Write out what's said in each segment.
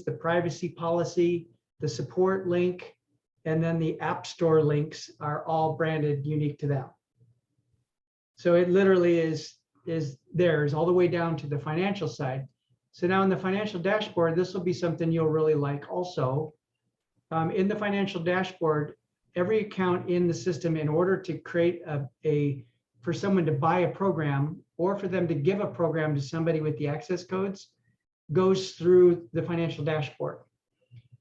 the privacy policy, the support link, and then the App Store links are all branded unique to them. So it literally is theirs all the way down to the financial side. So now in the financial dashboard, this will be something you'll really like also. In the financial dashboard, every account in the system, in order to create for someone to buy a program or for them to give a program to somebody with the access codes, goes through the financial dashboard.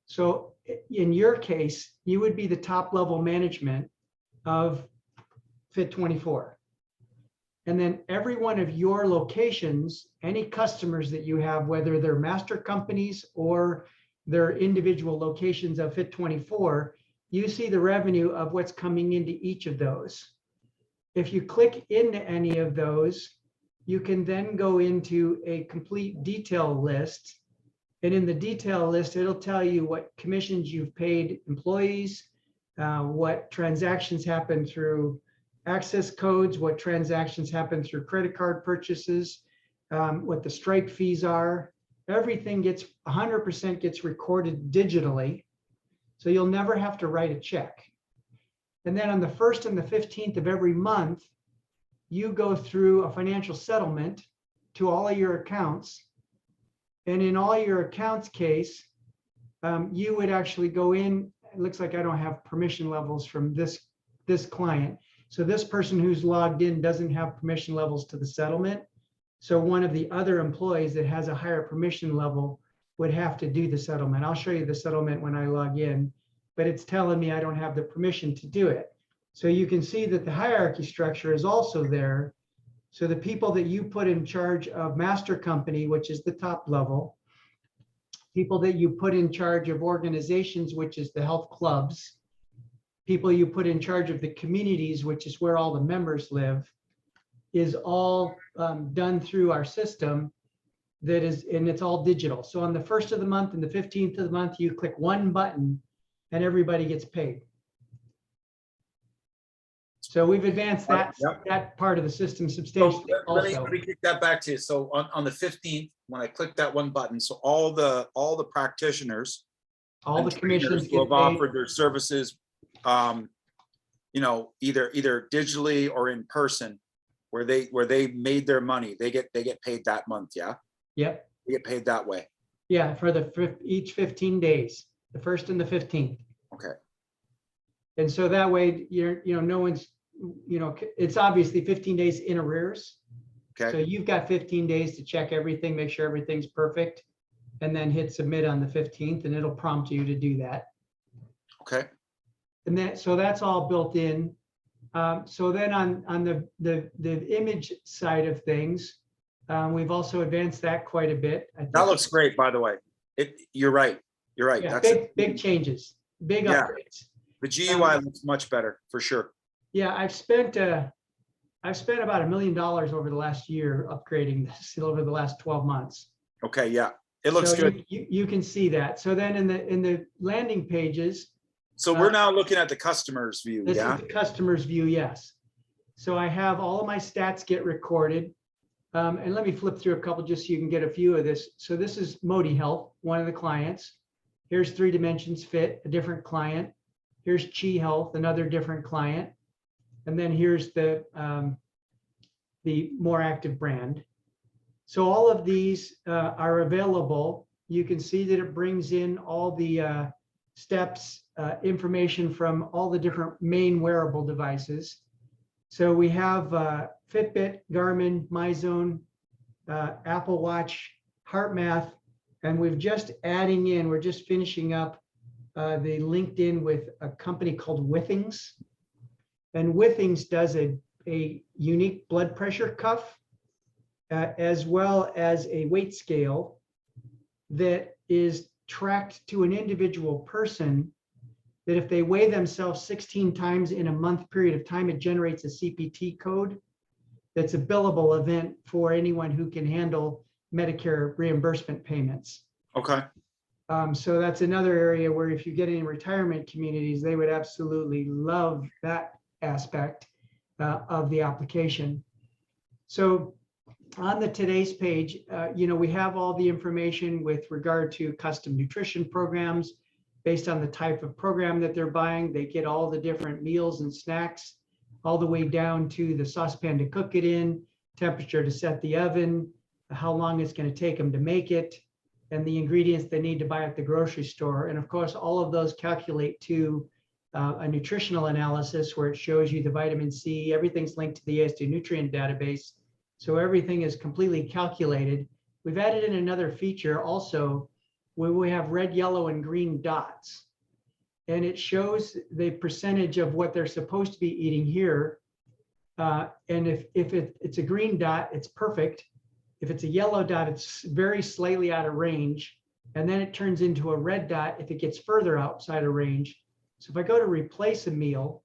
So in your case, you would be the top level management of Fit24. And then every one of your locations, any customers that you have, whether they're master companies or they're individual locations of Fit24, you see the revenue of what's coming into each of those. If you click into any of those, you can then go into a complete detail list. And in the detail list, it'll tell you what commissions you've paid employees, what transactions happen through access codes, what transactions happen through credit card purchases, what the strike fees are. Everything gets 100% gets recorded digitally. So you'll never have to write a check. And then on the 1st and the 15th of every month, you go through a financial settlement to all of your accounts. And in all your accounts case, you would actually go in. It looks like I don't have permission levels from this client. So this person who's logged in doesn't have permission levels to the settlement. So one of the other employees that has a higher permission level would have to do the settlement. I'll show you the settlement when I log in, but it's telling me I don't have the permission to do it. So you can see that the hierarchy structure is also there. So the people that you put in charge of master company, which is the top level, people that you put in charge of organizations, which is the health clubs, people you put in charge of the communities, which is where all the members live, is all done through our system that is, and it's all digital. So on the 1st of the month and the 15th of the month, you click one button and everybody gets paid. So we've advanced that part of the system substantially. So let me kick that back to you. So on the 15th, when I click that one button, so all the practitioners, all the commissions who have offered their services, you know, either digitally or in person, where they made their money, they get paid that month. Yeah. Yep. They get paid that way. Yeah, for each 15 days, the 1st and the 15th. Okay. And so that way, no one's, it's obviously 15 days in arrears. Okay. So you've got 15 days to check everything, make sure everything's perfect, and then hit submit on the 15th, and it'll prompt you to do that. Okay. And so that's all built in. So then on the image side of things, we've also advanced that quite a bit. That looks great, by the way. You're right. You're right. Yeah, That's big changes, big upgrades. The GUI looks much better for sure. Yeah, I've spent about $1 million over the last year upgrading this over the last 12 months. Okay, yeah, it looks good. You can see that. So then in the landing pages. So we're now looking at the customer's view. This is the customer's view, yes. So I have all of my stats get recorded. And let me flip through a couple just so you can get a view of this. So this is Modi Health, one of the clients. Here's 3 Dimensions Fit, a different client. Here's Chi Health, another different client. And then here's the more active brand. So all of these are available. You can see that it brings in all the steps, information from all the different main wearable devices. So we have Fitbit, Garmin, MyZone, Apple Watch, HeartMath, and we're just finishing up the LinkedIn with a company called Withings. And Withings does a unique blood pressure cuff, as well as a weight scale that is tracked to an individual person, that if they weigh themselves 16 times in a month period of time, it generates a CPT code that's a billable event for anyone who can handle Medicare reimbursement payments. Okay. So that's another area where if you get in retirement communities, they would absolutely love that aspect of the application. So on the today's page, we have all the information with regard to custom nutrition programs based on the type of program that they're buying. They get all the different meals and snacks, all the way down to the saucepan to cook it in, temperature to set the oven, how long it's going to take them to make it, and the ingredients they need to buy at the grocery store. And of course, all of those calculate to a nutritional analysis where it shows you the vitamin C, everything's linked to the ASD nutrient database. So everything is completely calculated. We've added in another feature also where we have red, yellow, and green dots. And it shows the percentage of what they're supposed to be eating here. And if it's a green dot, it's perfect. If it's a yellow dot, it's very slightly out of range. And then it turns into a red dot if it gets further outside of range. So if I go to replace a meal,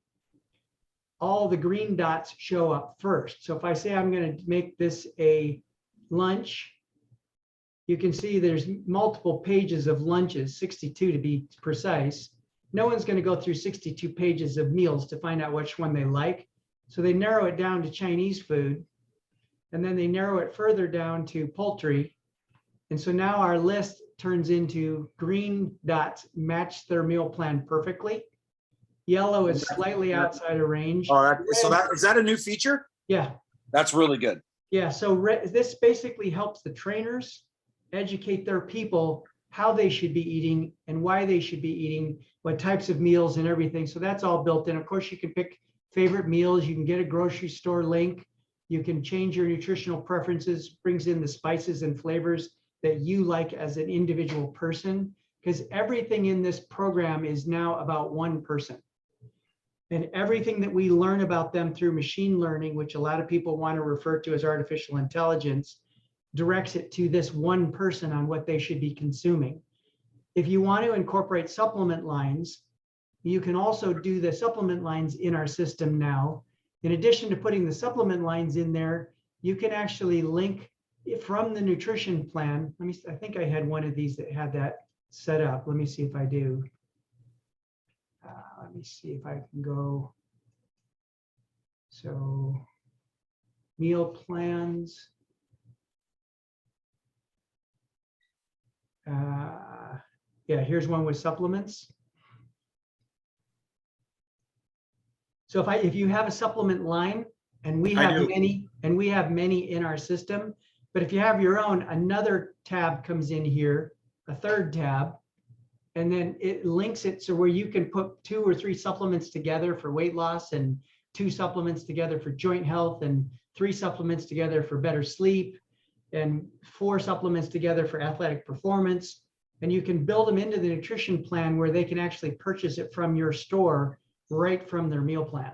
all the green dots show up first. So if I say I'm going to make this a lunch, you can see there's multiple pages of lunches, 62 to be precise. No one's going to go through 62 pages of meals to find out which one they like. So they narrow it down to Chinese food, and then they narrow it further down to poultry. And so now our list turns into green dots match their meal plan perfectly. Yellow is slightly outside of range. All right. So is that a new feature? Yeah. That's really good. Yeah. So this basically helps the trainers educate their people how they should be eating and why they should be eating, what types of meals and everything. So that's all built in. Of course, you can pick favorite meals. You can get a grocery store link. You can change your nutritional preferences, brings in the spices and flavors that you like as an individual person, because everything in this program is now about one person. And everything that we learn about them through machine learning, which a lot of people want to refer to as artificial intelligence, directs it to this one person on what they should be consuming. If you want to incorporate supplement lines, you can also do the supplement lines in our system now. In addition to putting the supplement lines in there, you can actually link from the nutrition plan. I think I had one of these that had that set up. Let me see if I do. Let me see if I can go. So meal plans. Yeah, here's one with supplements. So if you have a supplement line, and we have many in our system, but if you have your own, another tab comes in here, a third tab, and then it links it so where you can put 2 or 3 supplements together for weight loss, and 2 supplements together for joint health, and 3 supplements together for better sleep, and 4 supplements together for athletic performance. And you can build them into the nutrition plan where they can actually purchase it from your store right from their meal plan.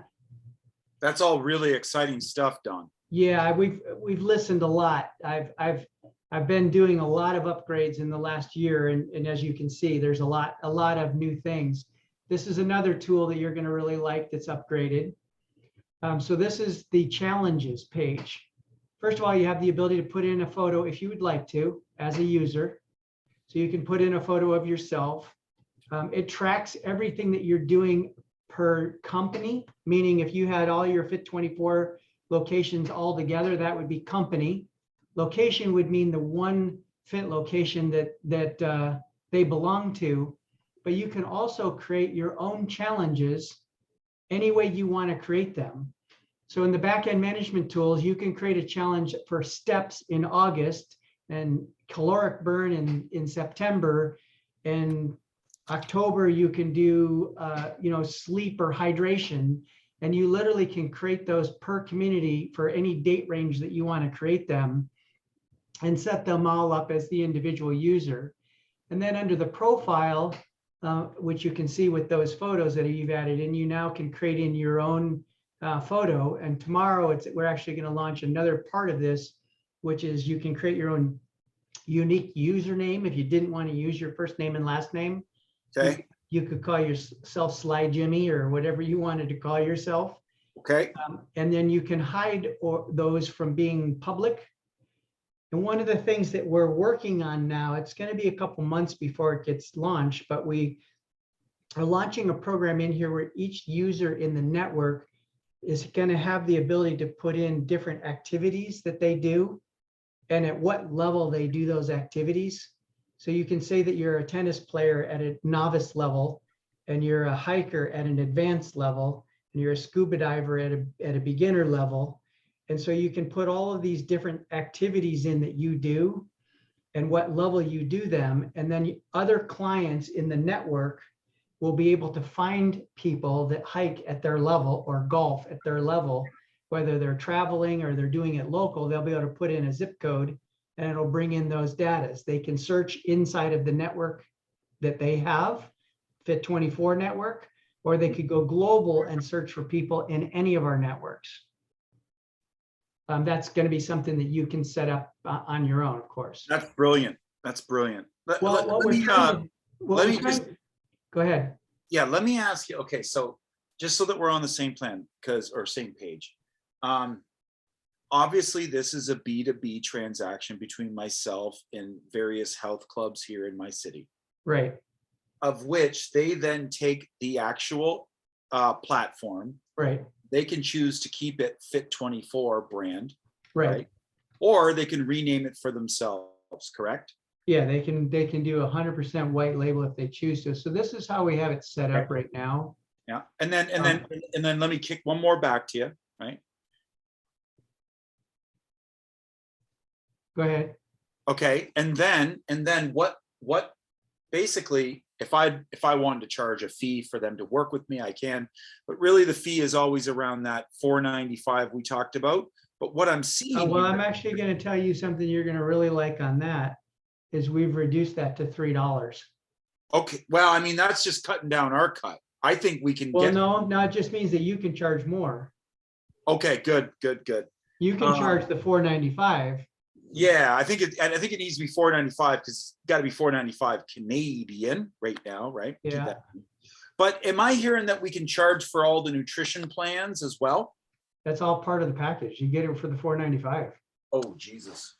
That's all really exciting stuff, Don. Yeah, we've listened a lot. I've been doing a lot of upgrades in the last year, and as you can see, there's a lot of new things. This is another tool that you're going to really like that's upgraded. So this is the challenges page. First of all, you have the ability to put in a photo if you would like to as a user. So you can put in a photo of yourself. It tracks everything that you're doing per company, meaning if you had all your Fit24 locations all together, that would be company. Location would mean the one Fit location that they belong to, but you can also create your own challenges any way you want to create them. So in the backend management tools, you can create a challenge for steps in August and caloric burn in September. And October, you can do sleep or hydration, and you literally can create those per community for any date range that you want to create them, and set them all up as the individual user. And then under the profile, which you can see with those photos that you've added in, you now can create in your own photo. And tomorrow we're actually going to launch another part of this, which is you can create your own unique username if you didn't want to use your first name and last name. Okay. You could call yourself Sly Jimmy or whatever you wanted to call yourself. Okay. And then you can hide those from being public. And one of the things that we're working on now, it's going to be a couple months before it gets launched, but we are launching a program in here where each user in the network is going to have the ability to put in different activities that they do. and at what level they do those activities. So you can say that you're a tennis player at a novice level, and you're a hiker at an advanced level, and you're a scuba diver at a beginner level. And so you can put all of these different activities in that you do and what level you do them. And then other clients in the network will be able to find people that hike at their level or golf at their level, whether they're traveling or they're doing it local. They'll be able to put in a zip code and it'll bring in those data. They can search inside of the network that they have, Fit24 network, or they could go global and search for people in any of our networks. That's going to be something that you can set up on your own, of course. That's brilliant. That's brilliant. Well, what we're trying to, go ahead. Yeah, let me ask you. Okay, so just so that we're on the same plan, or same page. Obviously, this is a B2B transaction between myself and various health clubs here in my city. Right. Of which they then take the actual platform. Right. They can choose to keep it Fit24 brand. Right. Or they can rename it for themselves, correct? Yeah, they can do 100% white label if they choose to. So this is how we have it set up right now. Yeah, and then let me kick one more back to you, right? Go ahead. Okay, and then what basically, if I wanted to charge a fee for them to work with me, I can, but really the fee is always around that $4.95 we talked about. But what I'm seeing well, I'm actually going to tell you something you're going to really like on that is we've reduced that to $3. Okay, well, I mean, that's just cutting down our cut. I think we can get. No, it just means that you can charge more. Okay, good. You can charge the $4.95. Yeah, I think it needs to be $4.95 because it's got to be $4.95 Canadian right now, right? Yeah. But am I hearing that we can charge for all the nutrition plans as well? That's all part of the package. You get it for the $4.95. Oh, Jesus.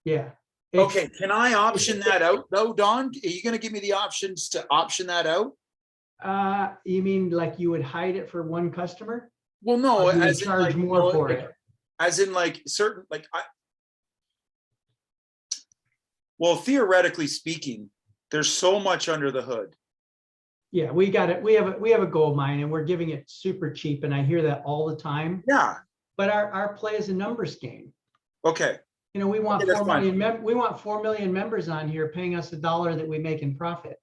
Yeah. Okay, can I option that out though, Don? Are you going to give me the options to option that out? You mean like you would hide it for one customer? Well, no, as in charge like, more for it. As in like certain, like well, theoretically speaking, there's so much under the hood. Yeah, we got it. We have a gold mine and we're giving it super cheap. And I hear that all the time. Yeah. But our play is a numbers game. Okay. You know, we want 4 million members on here paying us $1 that we make in profit.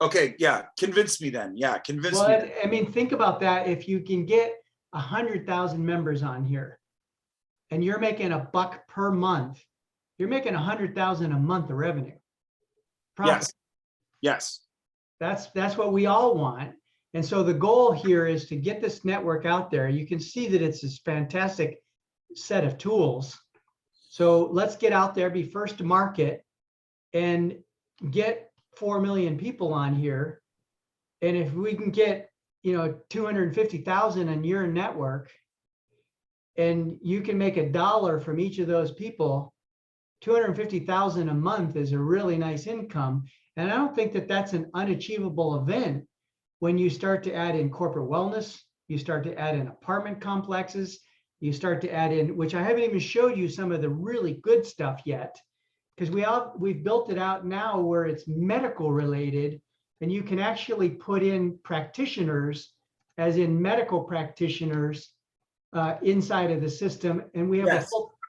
Okay, yeah, convince me then. Yeah, convince me. Well, I mean, think about that. If you can get 100,000 members on here and you're making $1 per month, you're making 100,000 a month of revenue. Profit. Yes. That's what we all want. And so the goal here is to get this network out there. You can see that it's this fantastic set of tools. So let's get out there, be first to market, and get 4 million people on here. And if we can get, 250,000 on your network, and you can make $1 from each of those people, 250,000 a month is a really nice income. And I don't think that that's an unachievable event when you start to add in corporate wellness, you start to add in apartment complexes, you start to add in, which I haven't even showed you some of the really good stuff yet, because we've built it out now where it's medical related, and you can actually put in practitioners, as in medical practitioners, inside of the system. And we have a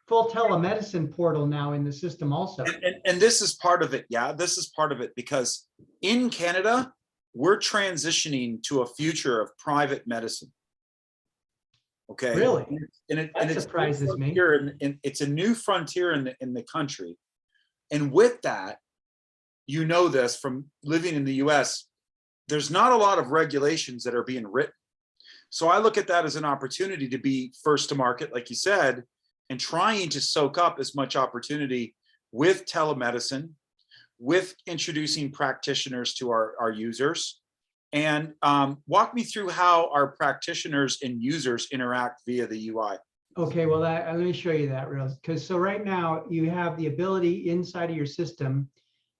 full telemedicine portal now in the system also. And this is part of it. Yeah, this is part of it because in Canada, we're transitioning to a future of private medicine. Okay. Really? And that surprises me. It's a new frontier in the country. And with that, you know this from living in the US, there's not a lot of regulations that are being written. So I look at that as an opportunity to be first to market, like you said, and trying to soak up as much opportunity with telemedicine, with introducing practitioners to our users. And walk me through how our practitioners and users interact via the UI. Okay, well, let me show you that so right now you have the ability inside of your system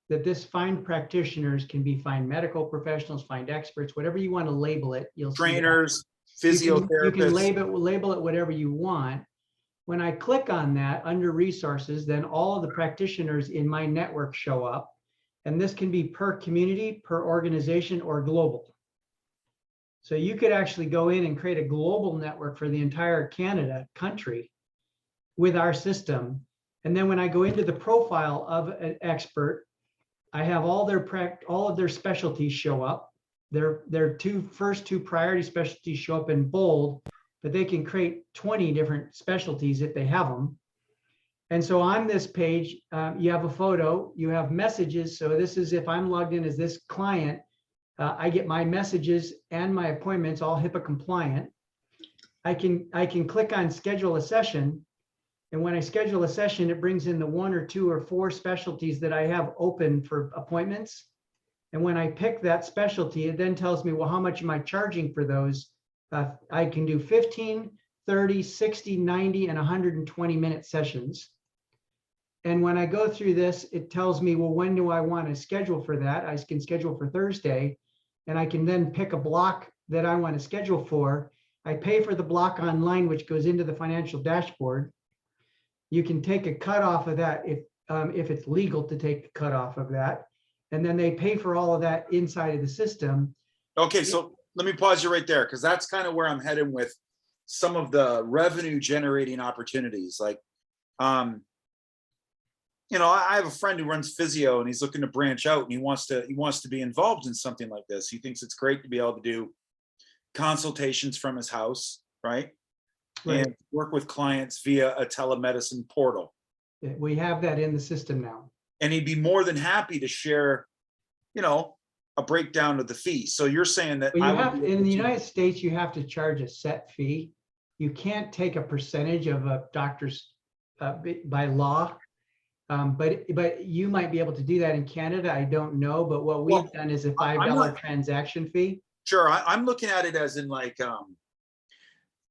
that this find practitioners can be find medical professionals, find experts, whatever you want to label it. You'll trainers, see physiotherapists. You can label it whatever you want. When I click on that under resources, then all of the practitioners in my network show up. And this can be per community, per organization, or global. So you could actually go in and create a global network for the entire Canada country with our system. And then when I go into the profile of an expert, I have all of their specialties show up. Their first two priority specialties show up in bold, but they can create 20 different specialties if they have them. And so on this page, you have a photo, you have messages. So this is if I'm logged in as this client, I get my messages and my appointments all HIPAA compliant. I can click on schedule a session. And when I schedule a session, it brings in the 1 or 2 or 4 specialties that I have open for appointments. And when I pick that specialty, it then tells me, well, how much am I charging for those? I can do 15, 30, 60, 90, and 120-minute sessions. And when I go through this, it tells me, well, when do I want to schedule for that? I can schedule for Thursday, and I can then pick a block that I want to schedule for. I pay for the block online, which goes into the financial dashboard. You can take a cutoff of that if it's legal to take the cutoff of that. And then they pay for all of that inside of the system. Okay, so let me pause you right there, because that's kind of where I'm heading with some of the revenue generating opportunities. Like, you know, I have a friend who runs physio and he's looking to branch out, and he wants to be involved in something like this. He thinks it's great to be able to do consultations from his house, right? Right. And work with clients via a telemedicine portal. We have that in the system now. And he'd be more than happy to share, you know, a breakdown of the fee. So you're saying that Well, you have in the United States, you have to charge a set fee. You can't take a percentage of a doctor's by law. But you might be able to do that in Canada. I don't know. But what we've done is a $5 transaction fee. Sure. I'm looking at it as in like,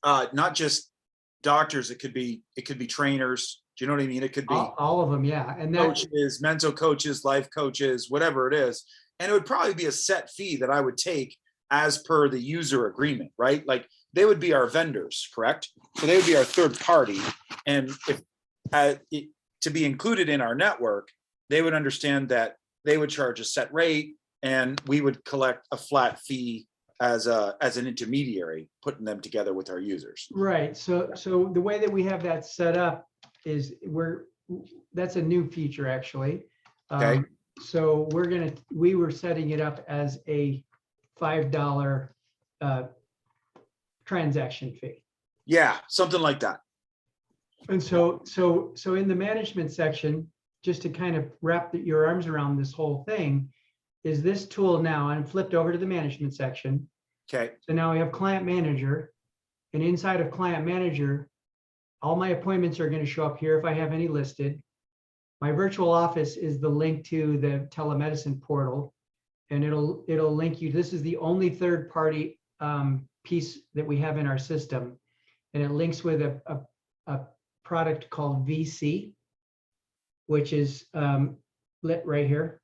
not just doctors. It could be trainers. Do you know what I mean? It could be all of them. Yeah. And that, coaches, mental coaches, life coaches, whatever it is. And it would probably be a set fee that I would take as per the user agreement, right? Like they would be our vendors, correct? So they would be our third party. And if to be included in our network, they would understand that they would charge a set rate and we would collect a flat fee as an intermediary, putting them together with our users. right. So the way that we have that set up is that's a new feature actually. Okay. So we were setting it up as a $5 transaction fee. Yeah, something like that. And so in the management section, just to kind of wrap your arms around this whole thing, is this tool now. I'm flipped over to the management section. Okay. So now we have client manager, and inside of client manager, all my appointments are going to show up here if I have any listed. My virtual office is the link to the telemedicine portal, and it'll link you. This is the only third party piece that we have in our system, and it links with a product called VC, which is lit right here.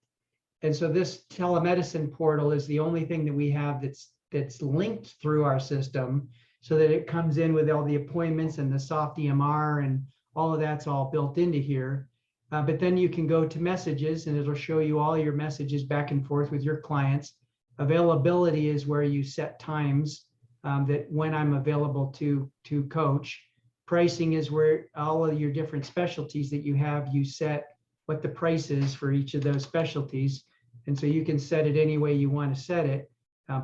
And so this telemedicine portal is the only thing that we have that's linked through our system, so that it comes in with all the appointments and the soft EMR and all of that's all built into here. But then you can go to messages and it'll show you all your messages back and forth with your clients. Availability is where you set times that when I'm available to coach. Pricing is where all of your different specialties that you have, you set what the price is for each of those specialties. And so you can set it any way you want to set it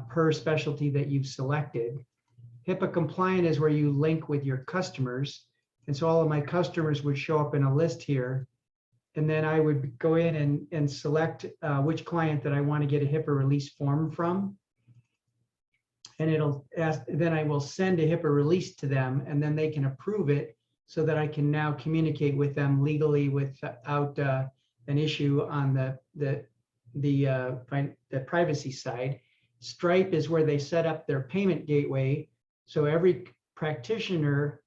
per specialty that you've selected. HIPAA compliant is where you link with your customers. And so all of my customers would show up in a list here. And then I would go in and select which client that I want to get a HIPAA release form from. And it'll ask, then I will send a HIPAA release to them, and then they can approve it so that I can now communicate with them legally without an issue on the privacy side. Stripe is where they set up their payment gateway. So every practitioner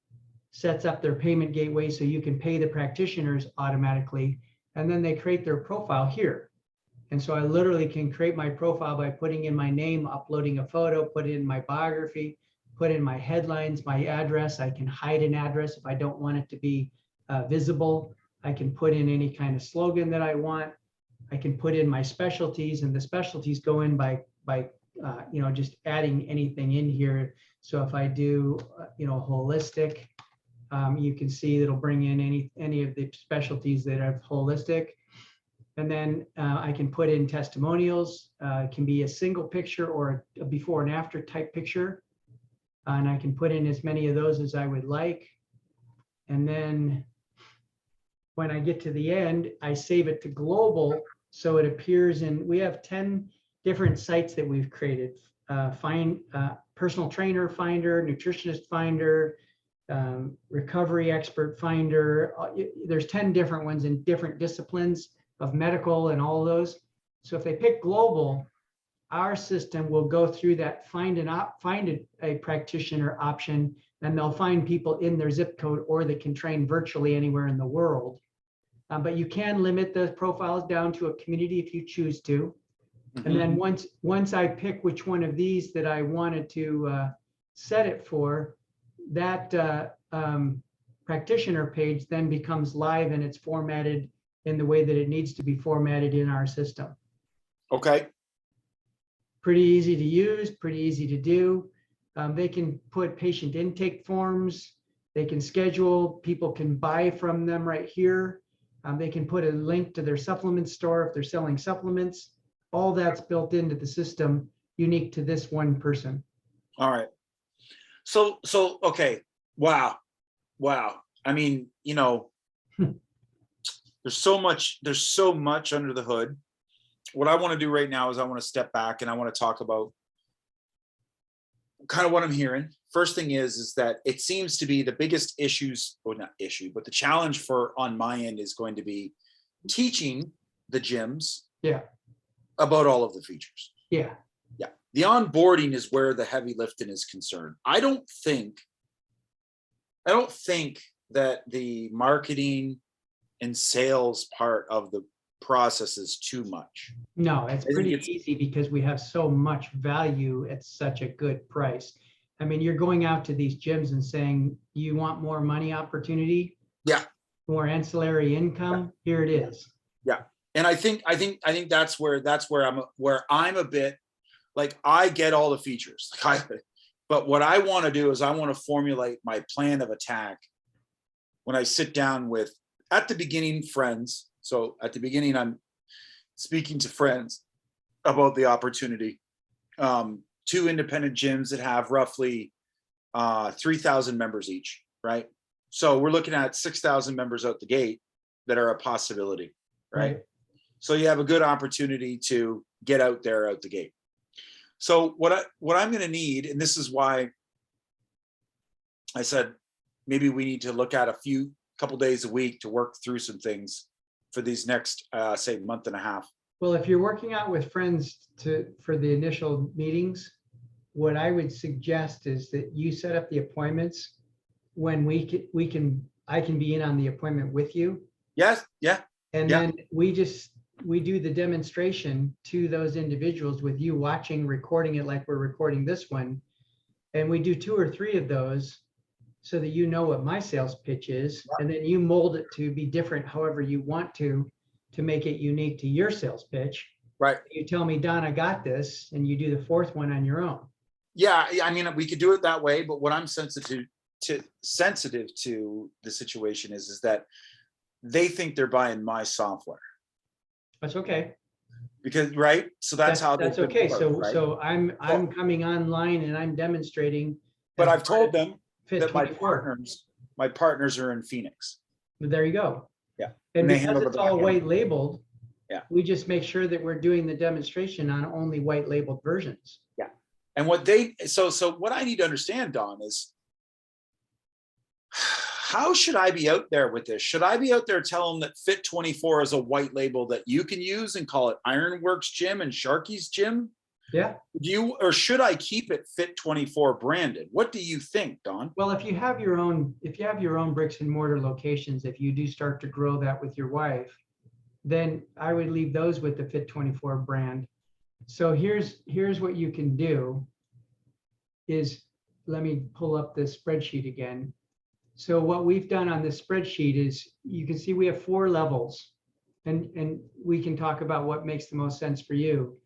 sets up their payment gateway so you can pay the practitioners automatically, and then they create their profile here. And so I literally can create my profile by putting in my name, uploading a photo, put in my biography, put in my headlines, my address. I can hide an address if I don't want it to be visible. I can put in any kind of slogan that I want. I can put in my specialties, and the specialties go in by just adding anything in here. So if I do holistic, you can see it'll bring in any of the specialties that are holistic. And then I can put in testimonials. It can be a single picture or a before and after type picture. And I can put in as many of those as I would like. And then when I get to the end, I save it to global. So it appears we have 10 different sites that we've created. Personal trainer finder, nutritionist finder, recovery expert finder. There's 10 different ones in different disciplines of medical and all of those. So if they pick global, our system will go through that, find a practitioner option, and they'll find people in their zip code, or they can train virtually anywhere in the world. But you can limit the profiles down to a community if you choose to. And then once I pick which one of these that I wanted to set it for, that practitioner page then becomes live, and it's formatted in the way that it needs to be formatted in our system. Okay. Pretty easy to use, pretty easy to do. They can put patient intake forms. They can schedule, people can buy from them right here. They can put a link to their supplement store if they're selling supplements. All that's built into the system, unique to this one person. All right. So okay. Wow. I mean, there's so much under the hood. What I want to do right now is I want to step back and I want to talk about kind of what I'm hearing. First thing is that it seems to be the biggest issues, or not issue, but the challenge on my end is going to be teaching the gyms about all of the features. Yeah. The onboarding is where the heavy lifting is concerned. I don't think that the marketing and sales part of the process is too much. No, it's pretty easy because we have so much value at such a good price. I mean, you're going out to these gyms and saying, you want more money opportunity? Yeah. More ancillary income? Yeah. Here it is. Yeah. And I think that's where I'm a bit like, I get all the features, but what I want to do is I want to formulate my plan of attack when I sit down with, at the beginning, friends. So at the beginning, I'm speaking to friends about the opportunity. 2 independent gyms that have roughly 3,000 members each, right? So we're looking at 6,000 members out the gate that are a possibility, right? So you have a good opportunity to get out there out the gate. So what I'm going to need, and this is why I said maybe we need to look at a couple days a week to work through some things for these next, say, month and a half. Well, if you're working out with friends for the initial meetings, what I would suggest is that you set up the appointments when I can be in on the appointment with you. Yes. Yeah. And then we do the demonstration to those individuals with you watching, recording it like we're recording this one. And we do 2 or 3 of those so that you know what my sales pitch is. And then you mold it to be different however you want to make it unique to your sales pitch. Right. You tell me, Don, I got this, and you do the 4th one on your own. Yeah. I mean, we could do it that way, but what I'm sensitive to the situation is that they think they're buying my software. That's okay. Because, right. So that's how that's okay. So I'm coming online and I'm demonstrating. But I've told them that my 24. partners are in Phoenix. There you go. Yeah. And because it's all white labeled, we just make sure that we're doing the demonstration on only white labeled versions. Yeah. And what I need to understand, Don, is how should I be out there with this? Should I be out there telling them that Fit24 is a white label that you can use and call it Ironworks Gym and Sharky's Gym? Yeah. Or should I keep it Fit24 branded? What do you think, Don? Well, if you have your own bricks and mortar locations, if you do start to grow that with your wife, then I would leave those with the Fit24 brand. So here's what you can do is let me pull up this spreadsheet again. So what we've done on this spreadsheet is, you can see we have 4 levels, and we can talk about what makes the most sense for you.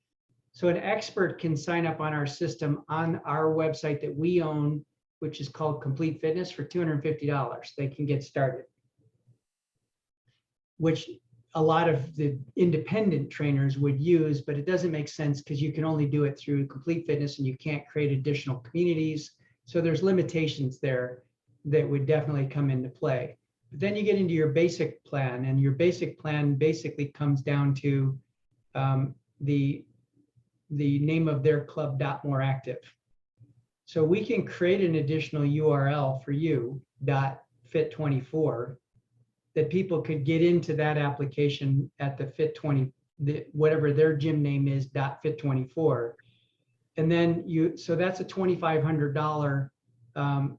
So an expert can sign up on our system on our website that we own, which is called Complete Fitness, for $250. They can get started, which a lot of the independent trainers would use, but it doesn't make sense because you can only do it through Complete Fitness and you can't create additional communities. So there's limitations there that would definitely come into play. But then you get into your basic plan, and your basic plan basically comes down to the name of their club, .more active. So we can create an additional URL for you, .fit24, that people could get into that application at the Fit20, whatever their gym name is, .fit24. And then so that's a $2,500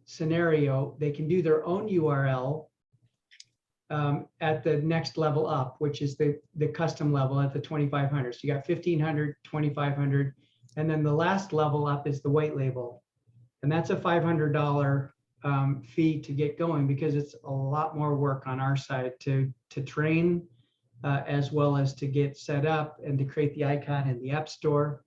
scenario. They can do their own URL at the next level up, which is the custom level at the 2,500. So you got 1,500, 2,500, and then the last level up is the white label. And that's a $500 fee to get going, because it's a lot more work on our side to train, as well as to get set up and to create the icon in the App Store.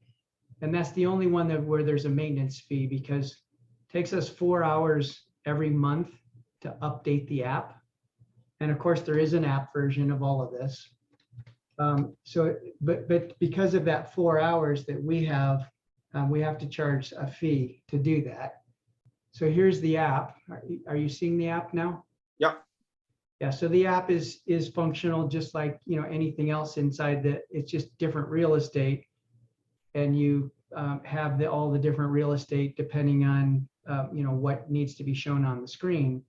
And that's the only one where there's a maintenance fee, because it takes us 4 hours every month to update the app. And of course, there is an app version of all of this. But because of that 4 hours that we have to charge a fee to do that. So here's the app. Are you seeing the app now? Yep. Yeah, so the app is functional, just like anything else inside it's just different real estate, and you have all the different real estate depending on what needs to be shown on the screen.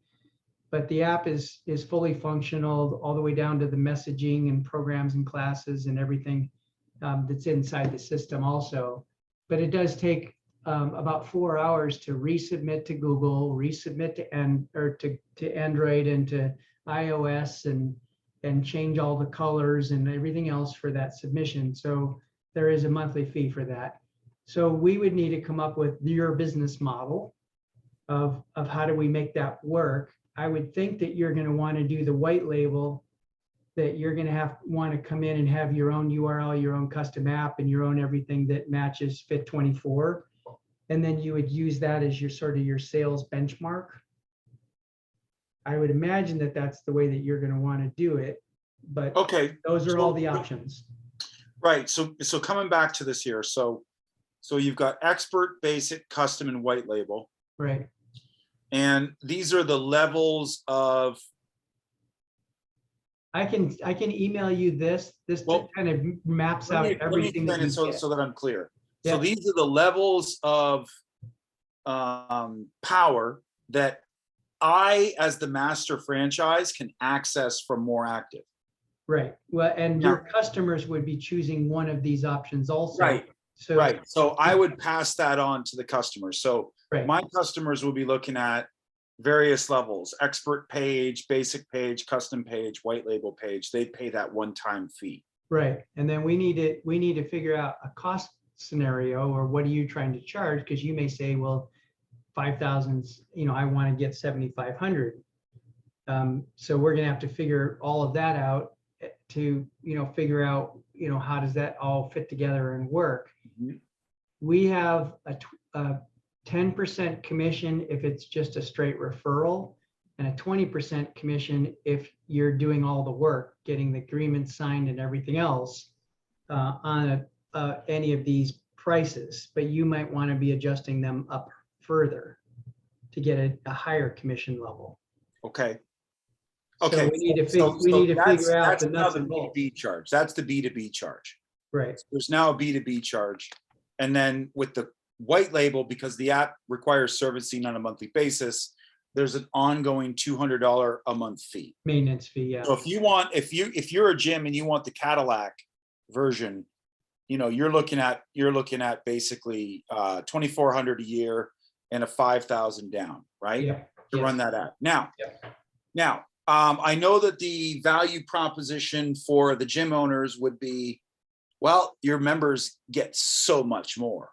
But the app is fully functional all the way down to the messaging and programs and classes and everything that's inside the system also. But it does take about 4 hours to resubmit to Google, resubmit to Android and to iOS, and change all the colors and everything else for that submission. So there is a monthly fee for that. So we would need to come up with your business model of how do we make that work. I would think that you're going to want to do the white label, that you're going to want to come in and have your own URL, your own custom app, and your own everything that matches Fit24. And then you would use that as your sort of your sales benchmark. I would imagine that that's the way that you're going to want to do it. But okay, those are all the options. Right. So coming back to this here. So you've got expert, basic, custom, and white label. Right. And these are the levels of. I can email you this. This kind of maps out everything that you get. So that I'm clear. Yeah. So these are the levels of power that I, as the master franchise, can access from More Active. Right. Well, and your customers would be choosing one of these options also. Right. So, right. So I would pass that on to the customers. So right. My customers will be looking at various levels: expert page, basic page, custom page, white label page. They pay that one-time fee. Right. And then we need to figure out a cost scenario, or what are you trying to charge? Because you may say, well, 5,000, I want to get 7,500. So we're going to have to figure all of that out to, figure out, how does that all fit together and work? Mm-hmm. We have a 10% commission if it's just a straight referral, and a 20% commission if you're doing all the work, getting the agreement signed and everything else on any of these prices. But you might want to be adjusting them up further to get a higher commission level. Okay. Okay. So we need to figure out the nuts and bolts. B2B charge. That's the B2B charge. Right. So there's now a B2B charge. And then with the white label, because the app requires servicing on a monthly basis, there's an ongoing $200 a month fee. Maintenance fee, yeah. So if you're a gym and you want the Cadillac version, you're looking at basically $2,400 a year and a $5,000 down, right? Yeah. To run that app. Now, I know that the value proposition for the gym owners would be, well, your members get so much more.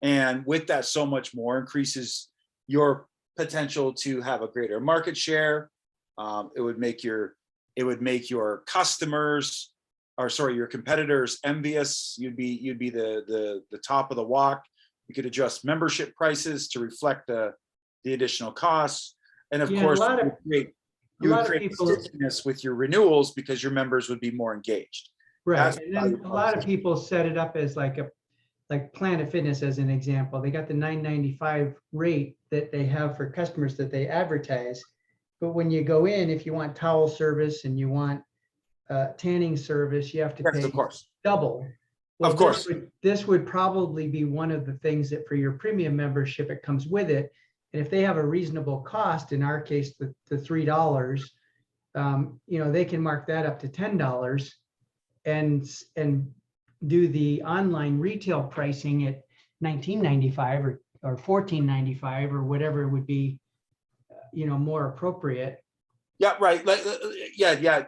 And with that so much more increases your potential to have a greater market share. It would make your customers, or sorry, your competitors envious. You'd be the top of the walk. You could adjust membership prices to reflect the additional costs, and of Yeah, course, a you would lot of create people, stickiness with your renewals because your members would be more engaged. right. That's And then a lot of people set it up as like Planet Fitness as an example. They got the $9.95 rate that they have for customers that they advertise. But when you go in, if you want towel service and you want tanning service, you have to yes, pay of course, double. Well, of course. this would probably be one of the things that for your premium membership, it comes with it. And if they have a reasonable cost, in our case, the $3, they can mark that up to $10 and do the online retail pricing at $19.95 or $14.95 or whatever would be, more appropriate. Yeah, right. Like, yeah.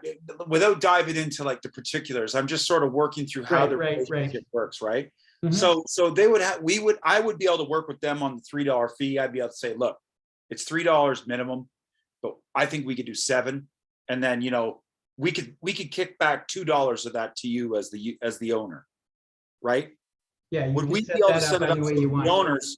Without diving into like the particulars, I'm just sort of working through how the relationship works, right? Mhm. So I would be able to work with them on the $3 fee. I'd be able to say, look, it's $3 minimum, but I think we could do $7, and then we could kick back $2 of that to you as the owner, right? Yeah, you Would can we set be able to that set up it up any way so you the want. owners?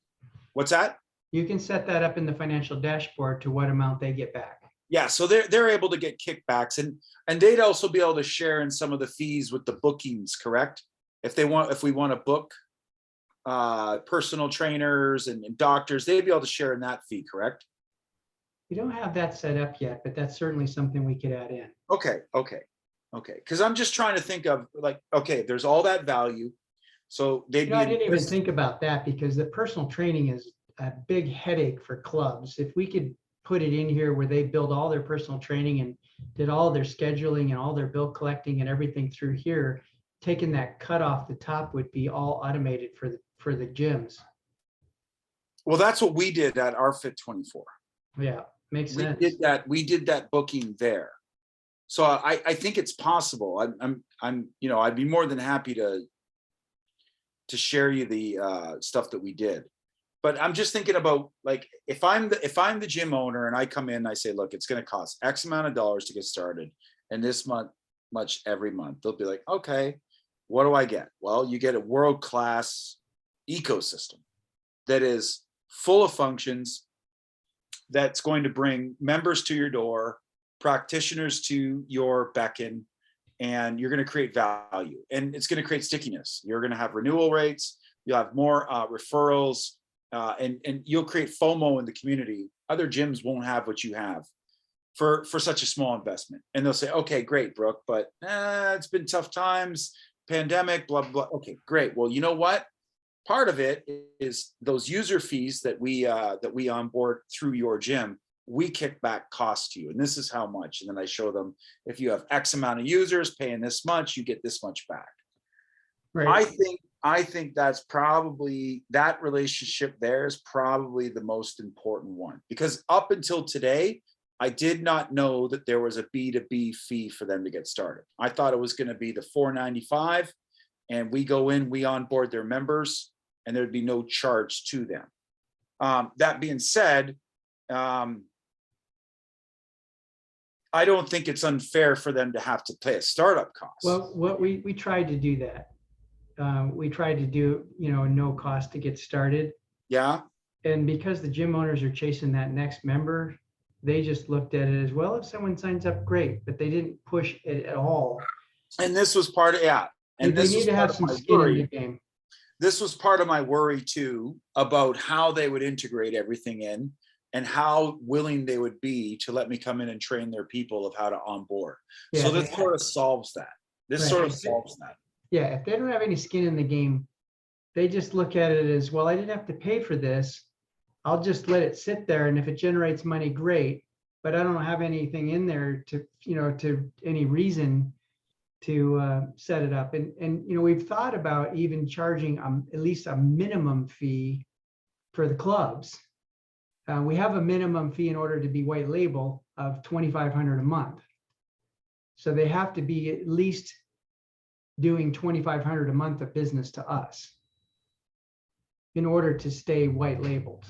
What's that? You can set that up in the financial dashboard to what amount they get back. Yeah, so they're able to get kickbacks, and they'd also be able to share in some of the fees with the bookings, correct? If we want to book personal trainers and doctors, they'd be able to share in that fee, correct? We don't have that set up yet, but that's certainly something we could add in. Okay. Because I'm just trying to think of like, okay, there's all that value, so they'd be. I didn't even think about that because the personal training is a big headache for clubs. If we could put it in here where they build all their personal training and did all their scheduling and all their bill collecting and everything through here, taking that cut off the top would be all automated for the gyms. Well, that's what we did at our Fit 24. Yeah, makes sense. We did that booking there. So I think it's possible. I'd be more than happy to share you the stuff that we did. But I'm just thinking about like if I'm the gym owner and I come in and I say, look, it's going to cost X amount of dollars to get started, and this much every month. They'll be like, okay, what do I get? Well, you get a world-class ecosystem that is full of functions, that's going to bring members to your door, practitioners to your beckon, and you're going to create value, and it's going to create stickiness. You're going to have renewal rates. You'll have more referrals. And you'll create FOMO in the community. Other gyms won't have what you have for such a small investment. And they'll say, okay, great, Brooke, but it's been tough times, pandemic, blah, blah. Okay, great. Well, you know what? Part of it is those user fees that we onboard through your gym, we kick back cost to you. And this is how much. And then I show them, if you have X amount of users paying this much, you get this much back. Right. I think that's probably, that relationship there is probably the most important one, because up until today, I did not know that there was a B2B fee for them to get started. I thought it was going to be the $4.95, and we go in, we onboard their members, and there'd be no charge to them. That being said, I don't think it's unfair for them to have to pay a startup cost. Well, we tried to do that. We tried to do, no cost to get started. Yeah. And because the gym owners are chasing that next member, they just looked at it as, well, if someone signs up, great, but they didn't push it at all. And this was part of, yeah. And they need to have some skin in the game. This was part of my worry too, about how they would integrate everything in and how willing they would be to let me come in and train their people of how to onboard. Yeah, so this sort of solves that. This sort of solves that. Yeah, if they don't have any skin in the game, they just look at it as, well, I didn't have to pay for this. I'll just let it sit there. And if it generates money, great. But I don't have anything in there to, to any reason to set it up. And we've thought about even charging at least a minimum fee for the clubs. We have a minimum fee in order to be white label of $2,500 a month. So they have to be at least doing $2,500 a month of business to us in order to stay white labeled.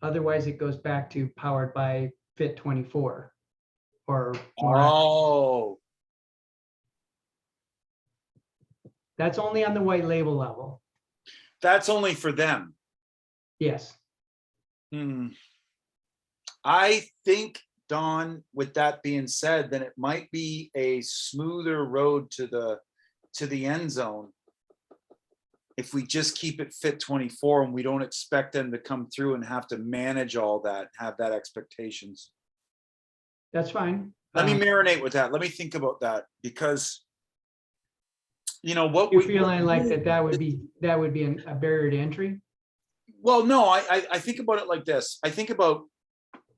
Otherwise, it goes back to powered by Fit 24 or more. Oh, That's only on the white label level. that's only for them. Yes. I think, Don, with that being said, then it might be a smoother road to the end zone if we just keep it Fit 24 and we don't expect them to come through and have to manage all that, have that expectations. That's fine. Let me marinate with that. Let me think about that, because you know what You're feeling like that would be a barrier to entry. Well, no, I think about it like this. I think about,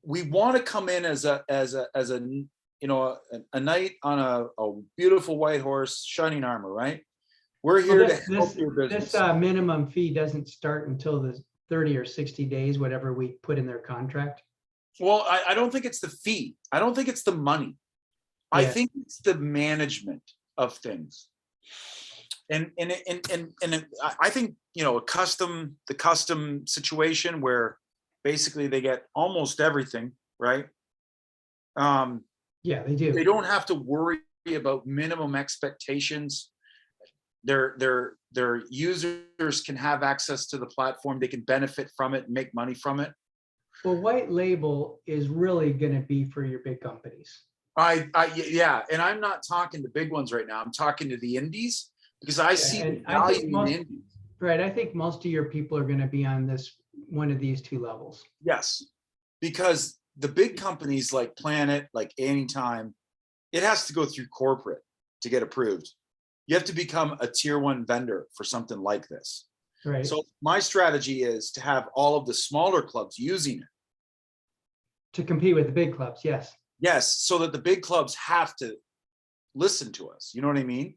we want to come in as a you know, a knight on a beautiful white horse, shining armor, right? We're here to help your business. This minimum fee doesn't start until the 30 or 60 days, whatever we put in their contract. Well, I don't think it's the fee. I don't think it's the money. I think it's the management of things. And I think, you know, the custom situation where basically they get almost everything, right? Yeah, they do. They don't have to worry about minimum expectations. Their users can have access to the platform. They can benefit from it and make money from it. Well, white label is really going to be for your big companies. Yeah, and I'm not talking to big ones right now. I'm talking to the indies, because I see the value in the indies. Right, I think most of your people are going to be on one of these two levels. Yes, because the big companies like Planet, like Anytime, it has to go through corporate to get approved. You have to become a tier 1 vendor for something like this. Right. So my strategy is to have all of the smaller clubs using it. To compete with the big clubs, yes. Yes, so that the big clubs have to listen to us. You know what I mean?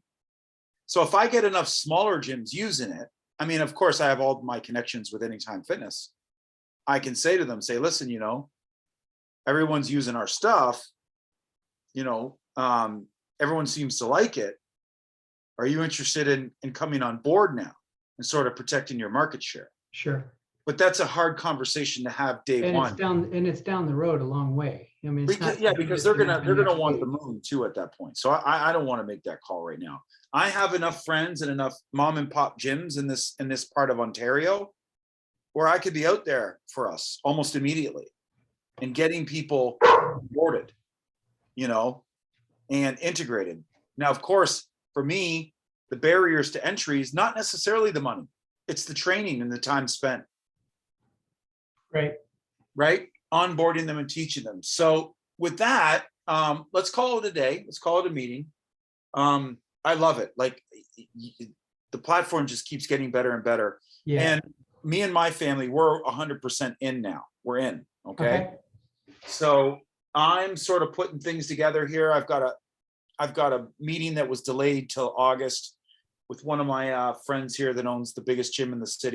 So if I get enough smaller gyms using it, I mean, of course, I have all my connections with Anytime Fitness. I can say to them, say, listen, you know, everyone's using our stuff. You know, everyone seems to like it. Are you interested in coming on board now and sort of protecting your market share? Sure. But that's a hard conversation to have day one. It's down the road a long way. I mean, because they're gonna want the moon too at that point. So I don't want to make that call right now. I have enough friends and enough mom and pop gyms in this part of Ontario where I could be out there for us almost immediately and getting people boarded, you know, and integrated. Now, of course, for me, the barriers to entry is not necessarily the money. It's the training and the time spent. Right? Onboarding them and teaching them. So with that, let's call it a day. Let's call it a meeting. I love it. Like the platform just keeps getting better and better. Yeah. And me and my family, we're 100% in now. We're in. Okay. So I'm sort of putting things together here. I've got a meeting that was delayed till August with one of my friends here that owns the biggest gym in the city.